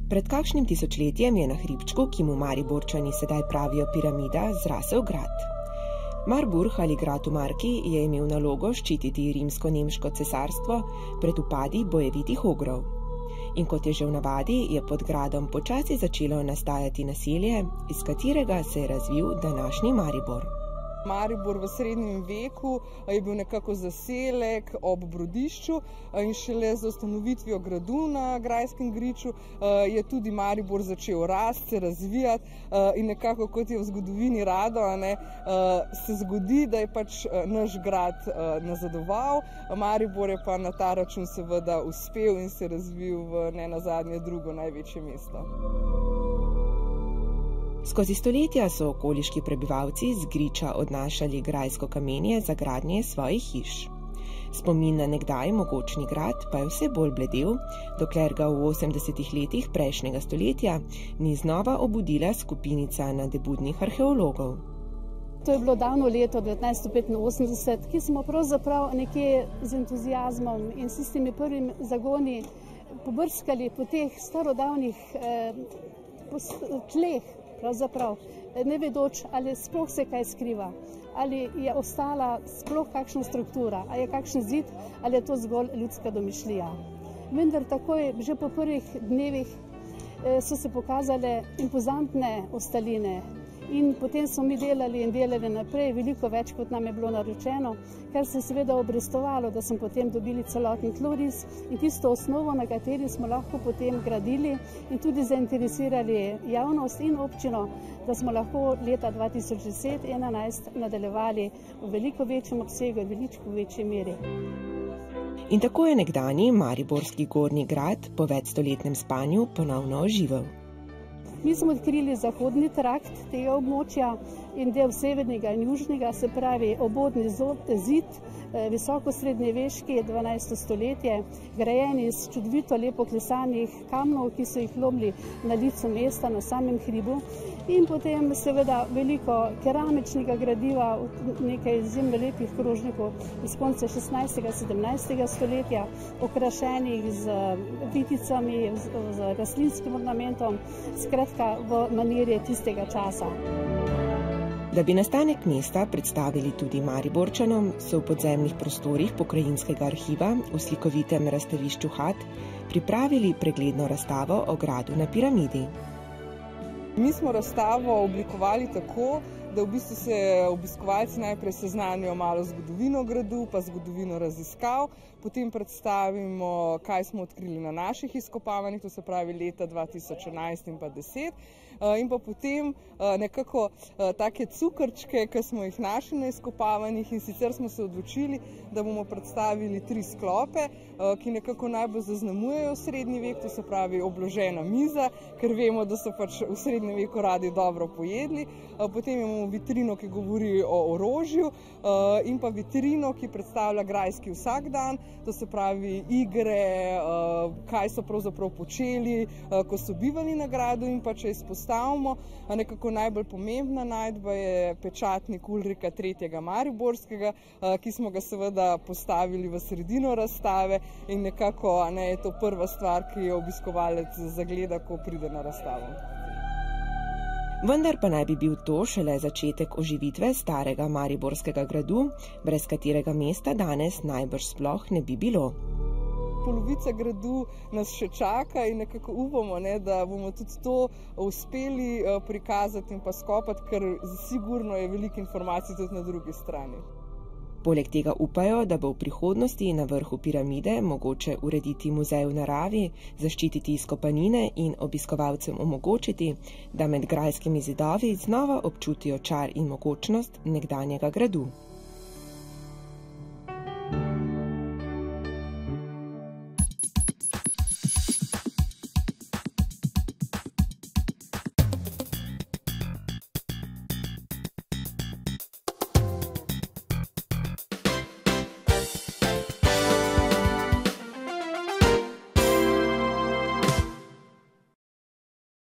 Pred kakšnim tisočletjem je na hribčku, ki mu Mariborčani sedaj pravijo piramida, zrasel grad. Marburg ali grad v Marki je imel nalogo ščititi rimsko-nemško cesarstvo pred upadi bojevitih ogrov. In kot je že v navadi, je pod gradom počasi začelo nastajati naselje, iz katerega se je razvil današnji Maribor. Maribor v srednjem veku je bil nekako zaselek ob Brodišču in šele z ustanovitvijo gradu na Grajskem griču je tudi Maribor začel rasti, se razvijati in nekako, kot je v zgodovini rado, se zgodi, da je pač naš grad nazadoval, Maribor je pa na ta račun seveda uspel in se razvil v nenazadnje drugo največje mesto. Skozi stoletja so okoliški prebivalci z griča odnašali grajsko kamenje za gradnje svojih hiš. Spomin na nekdaj mogočni grad pa je vse bolj bledel, dokler ga v 80-ih letih prejšnjega stoletja ni znova obudila skupinica nadebudnih arheologov. To je bilo davno leto 1985, ki smo pravzaprav nekje z entuziazmom in s tistimi prvimi zagoni pobrskali po teh starodavnih tleh, pravzaprav ne vedoč, ali sploh se kaj skriva, ali je ostala sploh kakšna struktura, ali je kakšen zid, ali je to zgolj ljudska domišljija. Vendar takoj, že po prvih dnevih, so se pokazale impozantne ostaline in potem smo mi delali in delali naprej, veliko več, kot nam je bilo naročeno, kar se je seveda obrestovalo, da smo potem dobili celoten tloris in tisto osnovo, na kateri smo lahko potem gradili in tudi zainteresirali javnost in občino, da smo lahko leta 2010-2011 nadaljevali v veliko večjem obsegu in veliko večji meri. In tako je nekdanji mariborski gornji grad po večstoletnem spanju ponovno oživel. Mi smo odkrili zahodni trakt tega območja in del severnega in južnega, se pravi obodni zid, visoko srednjeveški, 12. stoletje, grajeni iz čudovito lepo klesanih kamnov, ki so jih lomili na licu mesta, na samem hribu. In potem seveda veliko keramičnega gradiva, nekaj izjemno lepih krožnikov iz konca 16. in 17. stoletja, okrašenih z viticami, z rastlinskim ornamentom, skratka v maniri tistega časa. Da bi nastanek mesta predstavili tudi Mariborčanom, so v podzemnih prostorih Pokrajinskega arhiva v slikovitem razstavišču Had pripravili pregledno razstavo o gradu na piramidi. Mi smo razstavo oblikovali tako, da v bistvu se obiskovalci najprej seznanijo malo zgodovino gradu, pa zgodovino raziskav, potem predstavimo, kaj smo odkrili na naših izkopavanjih, to se pravi leta 2011 in pa 2010, in pa potem nekako take cukrčke, ki smo jih našli na izkopavanjih, in sicer smo se odločili, da bomo predstavili 3 sklope, ki nekako najbolj zaznamujejo srednji vek, to se pravi obložena miza, ker vemo, da so pač v srednjem veku radi dobro pojedli, potem imamo vitrino, ki govori o orožju, in pa vitrino, ki predstavlja grajski vsakdan, to se pravi igre, kaj so pravzaprav počeli, ko so bivali na gradu, in pa če izpostavimo, nekako najbolj pomembna najdba je pečatnik Ulrika III. Mariborskega, ki smo ga seveda postavili v sredino razstave in nekako je to prva stvar, ki jo obiskovalec zagleda, ko pride na razstavo. Vendar pa naj bi bil to šele začetek oživitve starega mariborskega gradu, brez katerega mesta danes najbrž sploh ne bi bilo. Polovica gradu nas še čaka in nekako upamo, da bomo tudi to uspeli prikazati in pa skopati, ker sigurno je veliko informacij tudi na drugi strani. Poleg tega upajo, da bo v prihodnosti na vrhu piramide mogoče urediti muzej v naravi, zaščititi izkopanine in obiskovalcem omogočiti, da med grajskimi zidovi znova občutijo čar in mogočnost nekdanjega gradu.